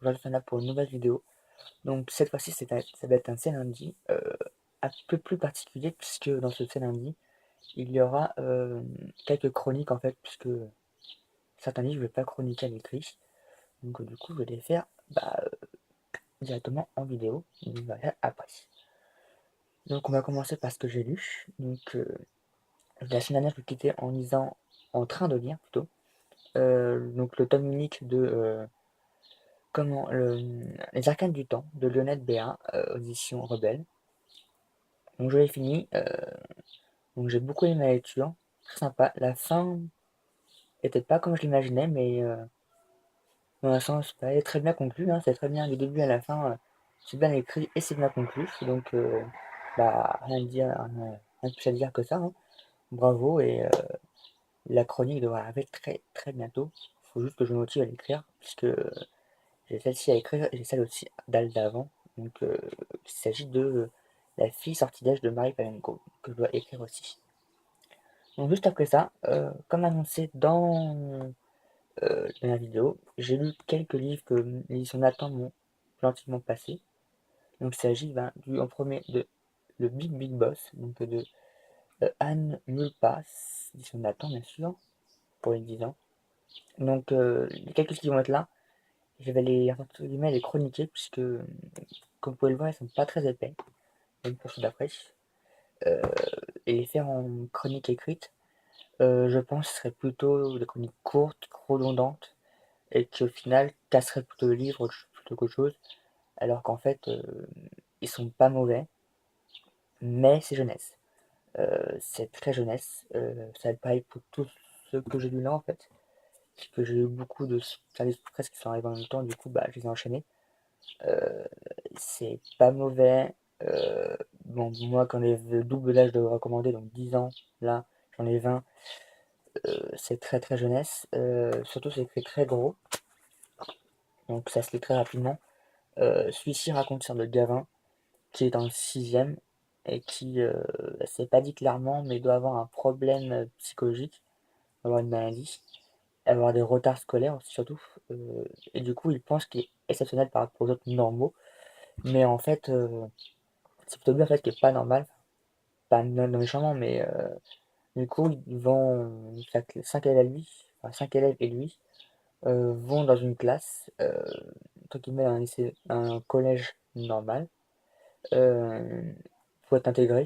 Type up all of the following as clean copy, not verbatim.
aujourd'hui on est là pour une nouvelle vidéo. Donc cette fois-ci ça va être un lundi un peu plus particulier puisque dans ce lundi il y aura quelques chroniques en fait puisque certains livres je ne vais pas chroniquer à l'écrit. Donc du coup je vais les faire directement en vidéo. Donc, voilà, après. Donc on va commencer par ce que j'ai lu. Donc la semaine dernière je quittais en lisant, en train de lire plutôt, donc le tome unique de Les Arcanes du Temps de Lionel Béat, audition Rebelle. Donc je l'ai fini, donc j'ai beaucoup aimé la lecture, très sympa. La fin était pas comme je l'imaginais, mais dans un sens, elle est très bien conclue, hein, c'est très bien du début à la fin, c'est bien écrit et c'est bien conclu. Donc rien de dire, rien de plus à dire que ça, hein. Bravo et la chronique devrait arriver très très bientôt. Il faut juste que je me motive à l'écrire, puisque j'ai celle-ci à écrire et j'ai celle aussi d'avant. Donc, il s'agit de La fille sortilège de Marie Palenko, que je dois écrire aussi. Donc, juste après ça, comme annoncé dans la vidéo, j'ai lu quelques livres que l'édition Nathan m'ont gentiment passé. Donc, il s'agit en premier de Le Big Big Boss, donc de Anne Mulpas, l'édition Nathan, bien sûr, pour les 10 ans. Donc, les quelques livres qui vont être là, je vais entre guillemets, les chroniquer, puisque, comme vous pouvez le voir, ils sont pas très épais, même pour ceux d'après. Euh, et les faire en chronique écrite, je pense que ce serait plutôt des chroniques courtes, redondantes, et qui au final casseraient plutôt le livre plutôt qu'autre chose, alors qu'en fait, ils sont pas mauvais, mais c'est jeunesse. C'est très jeunesse, ça va être pareil pour tous ceux que j'ai lu là en fait, puisque j'ai eu beaucoup de services presque qui sont arrivés en même temps, du coup je les ai enchaînés. Euh, c'est pas mauvais. Bon, moi, quand les le double l'âge de recommander, donc 10 ans, là, j'en ai 20. C'est très très jeunesse. Surtout, c'est écrit très gros, donc ça se lit très rapidement. Celui-ci raconte l'histoire de Gavin, qui est dans le sixième, et qui, c'est pas dit clairement, mais doit avoir un problème psychologique, avoir une maladie, avoir des retards scolaires aussi, surtout. Et du coup, il pense qu'il est exceptionnel par rapport aux autres normaux, mais en fait, c'est plutôt lui en fait qui est pas normal, pas méchamment, mais du coup, ils vont, 5 élèves à lui, enfin 5 élèves et lui, vont dans une classe, entre guillemets, un collège normal, euh, pour être intégré.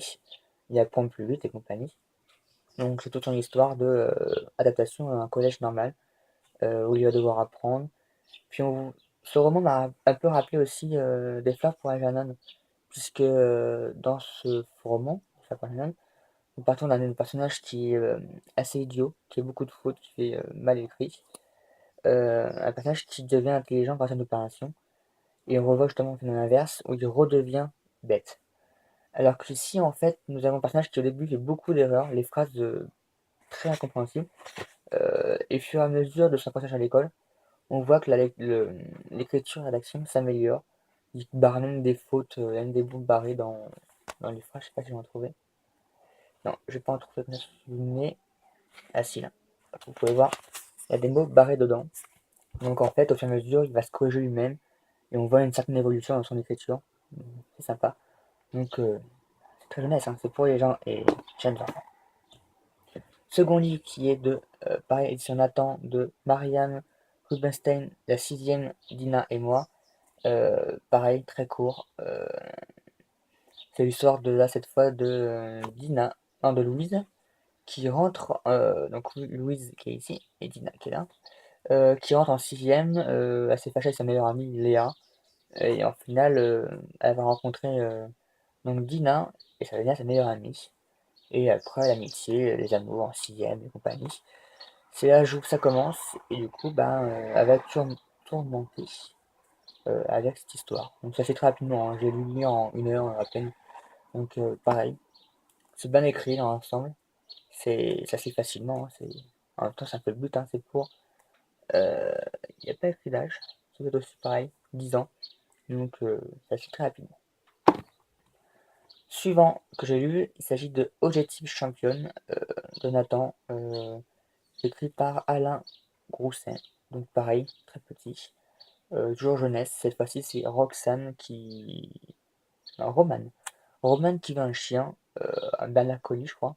Il y a Point plus 8 et compagnie. Donc c'est toute une histoire de adaptation à un collège normal, où il va devoir apprendre. Puis ce roman m'a un peu rappelé aussi Des fleurs pour Algernon, puisque dans ce roman, ça nous partons d'un personnage qui est assez idiot, qui a beaucoup de fautes, qui fait mal écrit. Un personnage qui devient intelligent grâce à une opération. Et on revoit justement le phénomène inverse, où il redevient bête. Alors que ici, en fait, nous avons un personnage qui au début fait beaucoup d'erreurs, les phrases très incompréhensibles. Et au fur et à mesure de son passage à l'école, on voit que l'écriture et la rédaction s'améliore. Il barre même des fautes, il y a même des bouts barrés dans les phrases, je sais pas si j'en trouvais. Non, je vais pas en trouver comme ça, mais ah si, là. Vous pouvez voir, il y a des mots barrés dedans. Donc en fait, au fur et à mesure, il va se corriger lui-même et on voit une certaine évolution dans son écriture. C'est sympa. Donc c'est très jeunesse, hein, c'est pour les gens et jeunes enfants. Second livre qui est de, pareil, édition Nathan, de Marianne Rubinstein, la sixième, Dina et moi. Pareil, très court. C'est l'histoire de là, cette fois, de Dina, non, de Louise, qui rentre, donc Louise qui est ici, et Dina qui est là, qui rentre en sixième, assez fâchée avec sa meilleure amie Léa, et en finale, elle va rencontrer donc Dina, et ça va devenir sa meilleure amie. Et après, l'amitié, les amours en sixième et compagnie. C'est là où ça commence, et du coup, elle va tourmenter avec cette histoire. Donc ça fait très rapidement, hein. J'ai lu en 1 heure à peine. Donc pareil, c'est bien écrit dans l'ensemble. Ça se lit facilement, hein. En même temps, c'est un peu le but, hein, c'est pour. Il n'y a pas écrit d'âge, c'est aussi pareil, 10 ans. Donc ça se lit très rapidement. Suivant que j'ai lu, il s'agit de Objectif Championne de Nathan, écrit par Alain Grousset. Donc pareil, très petit. toujours jeunesse. Cette fois-ci, c'est Roxane qui... Non, Romane. Romane qui veut un chien, un Berner Collie, je crois.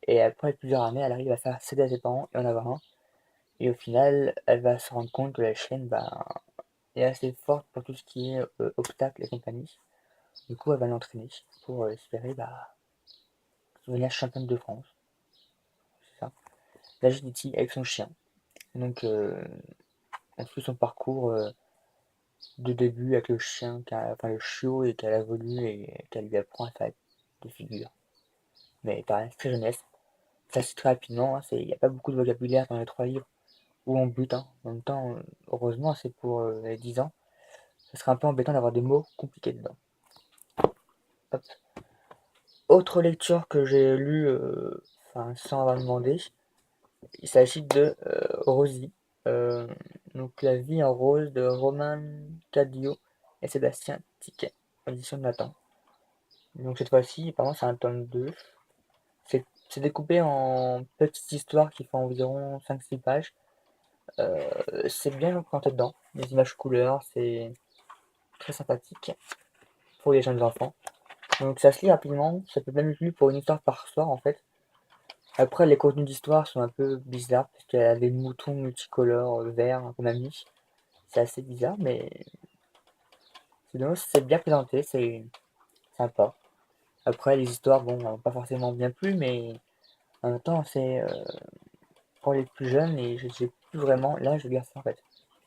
Et après plusieurs années, elle arrive à faire céder à ses parents et en avoir un. Et au final, elle va se rendre compte que la chienne est assez forte pour tout ce qui est obstacles et compagnie. Du coup, elle va l'entraîner pour espérer devenir championne de France. C'est ça. L'agility avec son chien. Donc, on suit son parcours de début avec le chien, enfin le chiot, et qu'elle a voulu et qu'elle lui apprend à faire des figures. Mais pareil, c'est très jeunesse. Ça se très rapidement, hein, il n'y a pas beaucoup de vocabulaire dans les 3 livres où on bute. Hein. En même temps, heureusement, c'est pour les 10 ans. Ça serait un peu embêtant d'avoir des mots compliqués dedans. Hop. Autre lecture que j'ai lue sans avoir demandé, il s'agit de Rosie. Euh, donc La vie en rose de Romain Cadio et Sébastien Tiquet, édition de Nathan. Donc cette fois-ci, apparemment c'est un tome 2. C'est découpé en petites histoires qui font environ 5-6 pages. C'est bien représenté dedans. Les images couleurs, c'est très sympathique pour les jeunes enfants. Donc ça se lit rapidement, ça peut même être lu pour une histoire par soir en fait. Après les contenus d'histoire sont un peu bizarres parce qu'il y a des moutons multicolores verts qu'on a mis. C'est assez bizarre mais sinon c'est bien présenté, c'est sympa. Après les histoires bon pas forcément bien plus mais en même temps c'est pour les plus jeunes et je sais plus vraiment l'âge de lire ça en fait.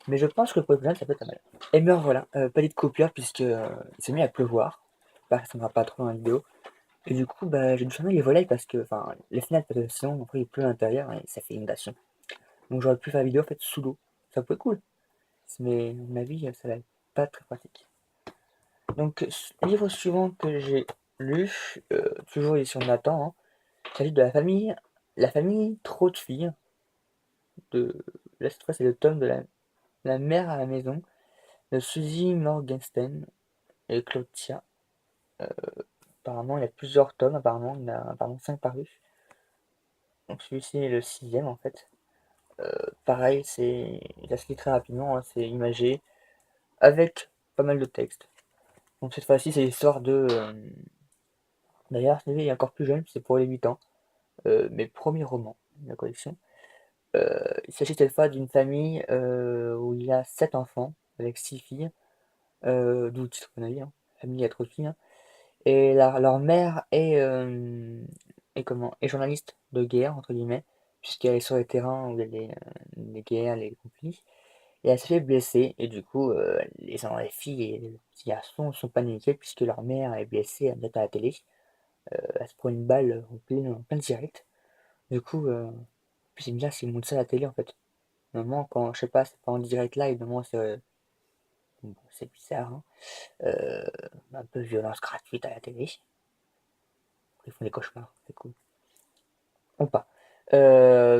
Mais je pense que pour les plus jeunes ça peut être pas mal. Et bien voilà, pas de coupure puisque il s'est mis à pleuvoir. J'espère que ça ne va pas trop dans la vidéo. Et du coup, bah, j'ai dû fermer les volets parce que, enfin, les fenêtres, parce que sinon, après, il pleut à l'intérieur et ça fait inondation. Donc, j'aurais pu faire la vidéo en fait sous l'eau. Ça peut être cool. Mais, à mon avis, ça va être pas très pratique. Donc, livre suivant que j'ai lu, toujours édition de Nathan, hein, il s'agit de la famille trop de filles. De, là, cette fois, c'est le tome de la mère à la maison de Suzy Morgenstern et Claudia. Apparemment, il y a plusieurs tomes, apparemment, il y en a apparemment 5 parus. Donc, celui-ci est le sixième en fait. Pareil, ça se lit très rapidement, hein, c'est imagé, avec pas mal de texte. Donc cette fois-ci, c'est l'histoire de... d'ailleurs, celui-là est encore plus jeune, c'est pour les 8 ans. Mes premiers romans de la collection. Il s'agit cette fois d'une famille où il y a 7 enfants, avec 6 filles, d'où le titre qu'on a dit, hein, famille à trop de filles. Hein. Et leur mère est journaliste de guerre, entre guillemets, puisqu'elle est sur les terrains où il y a les guerres, les conflits. Et elle s'est fait blesser, et du coup, les filles et les petits garçons sont paniqués puisque leur mère est blessée, elle est à la télé. Elle se prend une balle en plein direct. Du coup, puis c'est bien s'ils montrent ça à la télé en fait. Normalement, quand, je sais pas, c'est pas en direct live, normalement c'est bizarre, hein. Euh, un peu violence gratuite à la télé. Ils font des cauchemars, c'est cool. Ou pas.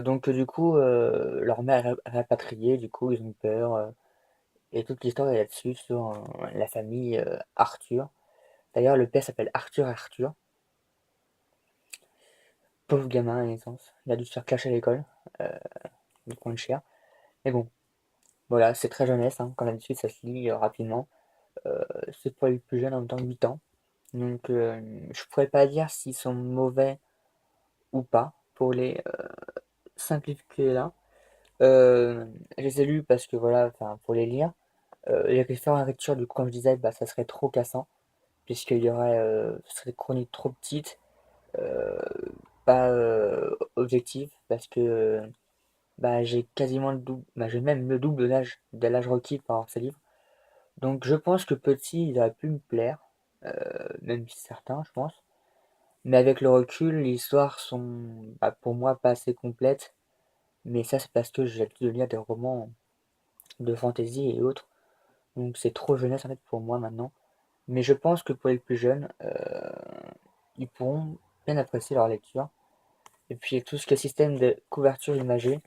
Donc du coup, leur mère est rapatriée, du coup ils ont peur. Et toute l'histoire est là-dessus, sur la famille Arthur. D'ailleurs, le père s'appelle Arthur Arthur. Pauvre gamin à la naissance. Il a dû se faire clasher à l'école. Euh, du coin de cher. Mais bon, voilà, c'est très jeunesse. Hein. Comme d'habitude, ça se lit rapidement. C'est pour les plus jeunes en même temps, 8 ans. Donc, je pourrais pas dire s'ils sont mauvais ou pas pour les 5 livres qu'il y a là. Je les ai lus parce que voilà, enfin, pour les lire. Les références à lecture, du coup, comme je disais, bah, ça serait trop cassant. Puisqu'il y aurait, ce serait des chroniques trop petites. euh, Pas objectif parce que bah, j'ai quasiment le double, bah, j'ai même le double de l'âge requis pour avoir ces livres. Donc je pense que petit, il aurait pu me plaire, même si certains, je pense. Mais avec le recul, les histoires sont bah, pour moi pas assez complètes. Mais ça, c'est parce que j'ai l'habitude de lire des romans de fantasy et autres. Donc c'est trop jeunesse en fait pour moi maintenant. Mais je pense que pour les plus jeunes, ils pourront bien apprécier leur lecture. Et puis tout ce qui est système de couverture imagée,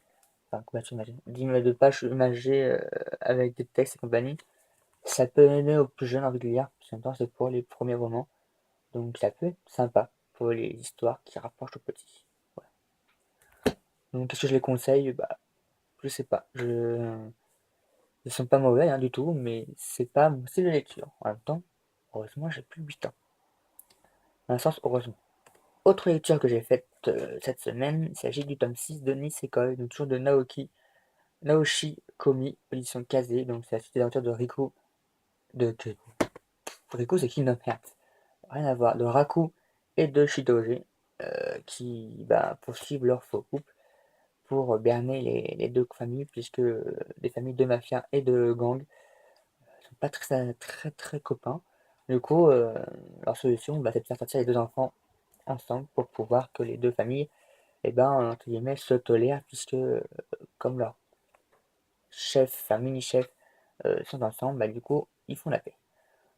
enfin couverture imagée, de pages imagées avec des textes et compagnie, ça peut aider aux plus jeunes envie de lire, parce qu'en même temps c'est pour les premiers romans, donc ça peut être sympa pour les histoires qui rapprochent aux petits. Voilà. Donc qu'est-ce que je les conseille? Bah je sais pas. Ils sont pas mauvais hein, du tout, mais c'est pas mon style de lecture. En même temps, heureusement, j'ai plus 8 ans. Dans un sens, heureusement. Autre lecture que j'ai faite cette semaine, il s'agit du tome 6 de Nisekoi, donc toujours de Naoshi Komi, édition Kazé, donc c'est la suite des aventures de Riku, Riku c'est Kingdom Hearts, rien à voir, de Raku et de Shitoge, qui poursuivent leur faux couple pour berner les deux familles, puisque des familles de mafia et de gang ne sont pas très copains. Du coup, leur solution, c'est de faire sortir les deux enfants ensemble pour pouvoir que les deux familles, entre guillemets, se tolèrent, puisque comme leur chef, enfin mini-chef, sont ensemble, du coup, ils font la paix.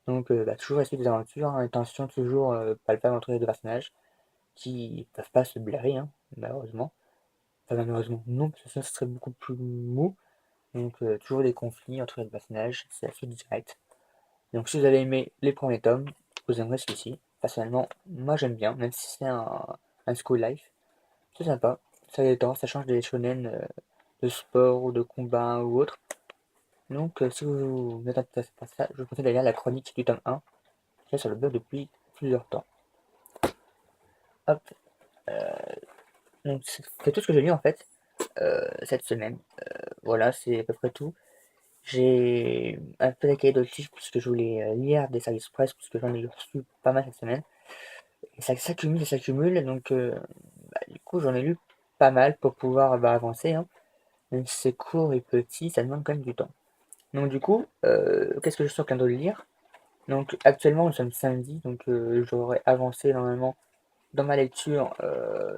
Donc, toujours essayer des aventures, hein, les tensions toujours palpables entre les deux personnages, qui peuvent pas se blairer, hein, malheureusement. Enfin, malheureusement, non, parce que sinon, ce serait beaucoup plus mou. Donc, toujours des conflits entre les personnages, c'est assez direct. Donc, si vous avez aimé les premiers tomes, vous aimerez celui-ci. Personnellement, moi j'aime bien, même si c'est un school life. C'est sympa, ça détend, ça change des shonen de sport ou de combat ou autre. Donc, si vous êtes intéressé par ça, je vous conseille d'aller lire la chronique du tome 1, qui est sur le blog depuis plusieurs temps. Hop, donc c'est tout ce que j'ai lu en fait cette semaine. Voilà, c'est à peu près tout. J'ai un peu décalé d'autres livres puisque je voulais lire des services presse, puisque j'en ai reçu pas mal cette semaine. Et ça s'accumule, donc du coup j'en ai lu pas mal pour pouvoir avancer. Hein. Même si c'est court et petit, ça demande quand même du temps. Donc du coup, qu'est-ce que je suis en train de lire? Donc actuellement nous sommes samedi, donc j'aurai avancé normalement dans ma lecture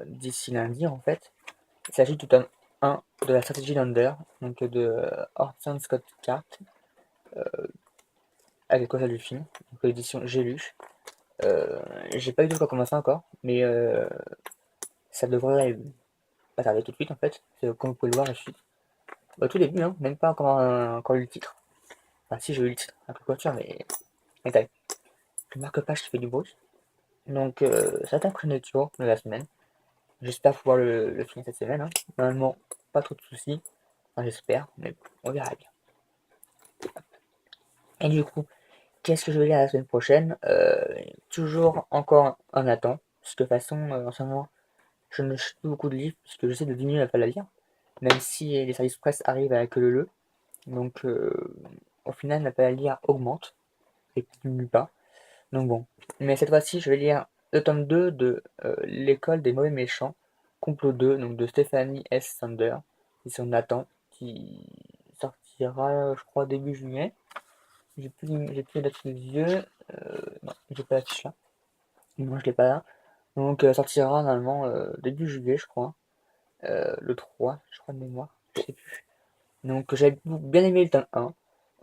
d'ici lundi en fait. Il s'agit du tome 1 de la stratégie d'Under, donc de Orson Scott Card, avec quoi ça du film, donc l'édition J'ai lu. J'ai pas eu de quoi commencer encore, mais ça devrait pas tarder tout de suite en fait. Comme vous pouvez le voir, je suis au tout début, hein, même pas encore eu le titre. Enfin, si j'ai eu le titre, un peu de voiture, mais t'as le marque-page qui fait du bruit. Donc, ça va être la prochaine lecture de la semaine. J'espère pouvoir le finir cette semaine. Hein. Normalement, pas trop de soucis. Enfin, j'espère, mais on verra bien. Et du coup, qu'est-ce que je vais lire la semaine prochaine? Toujours encore en attente, parce que de toute façon, en ce moment, je ne lis plus beaucoup de livres, puisque j'essaie de diminuer la pas la lire, même si les services presse arrivent à que le. Donc, au final, la pas à lire augmente, et diminue pas. Donc bon. Mais cette fois-ci, je vais lire le tome 2 de L'école des mauvais méchants, complot 2, donc de Stephanie S. Sander, et son Nathan, qui sortira, je crois, début juillet. J'ai plus la date sous les yeux. Non, j'ai pas la fiche là. Moi, je l'ai pas là. Donc, sortira normalement début juillet, je crois. Le 3, je crois de mémoire. Je sais plus. Donc, j'avais bien aimé le tome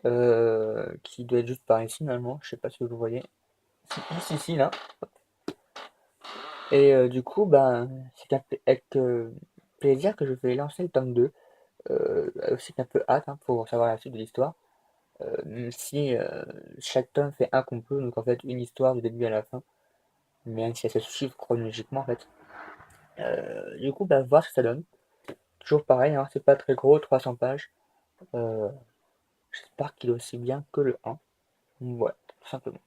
1, qui doit être juste par ici normalement. Je sais pas si vous le voyez. Juste ici, là. Et du coup, c'est avec plaisir que je vais lancer le tome 2. Aussi un peu hâte hein, pour savoir la suite de l'histoire. Même si chaque tome fait un complot, donc en fait une histoire du début à la fin, mais même si elle se suivre chronologiquement en fait. Du coup, voir ce que ça donne. Toujours pareil, hein, c'est pas très gros, 300 pages. Euh, J'espère qu'il est aussi bien que le 1. Voilà, tout simplement.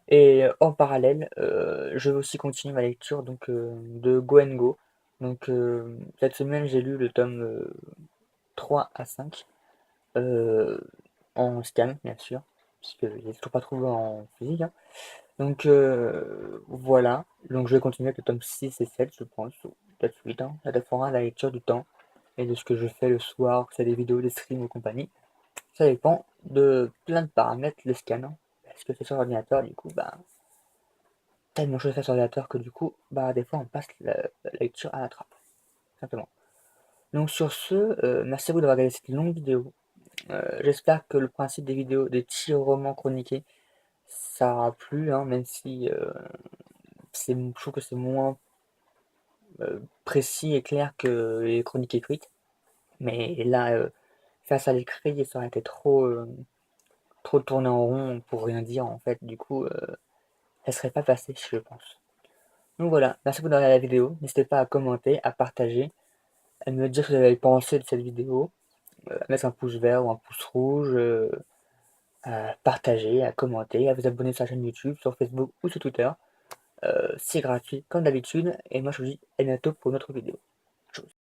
Et en parallèle, je vais aussi continuer ma lecture donc, de Go and Go. Donc cette semaine, j'ai lu le tome 3 à 5 euh, en scan, bien sûr, puisque je l'ai toujours pas trouvé en physique. Hein. Donc voilà, donc je vais continuer avec le tome 6 et 7, je pense, ou peut-être 8. Hein. Ça dépendra de la lecture du temps et de ce que je fais le soir, que c'est des vidéos, des streams ou compagnie. Ça dépend de plein de paramètres, le scan. Hein. Parce que c'est sur ordinateur, du coup, tellement de choses à faire sur l'ordinateur que du coup, des fois on passe la lecture à la trappe, simplement. Donc sur ce, merci à vous d'avoir regardé cette longue vidéo. J'espère que le principe des vidéos, des petits romans chroniqués, ça aura plu, hein, même si je trouve que c'est moins précis et clair que les chroniques écrites. Mais là, face à l'écrit, ça aurait été trop tourné en rond pour rien dire en fait. Du coup, ça serait pas passé, je pense. Donc voilà, merci beaucoup d'avoir regardé la vidéo. N'hésitez pas à commenter, à partager, à me dire ce que vous avez pensé de cette vidéo. à mettre un pouce vert ou un pouce rouge, à partager, à commenter, à vous abonner sur la chaîne YouTube, sur Facebook ou sur Twitter. C'est gratuit comme d'habitude et moi je vous dis à bientôt pour une autre vidéo.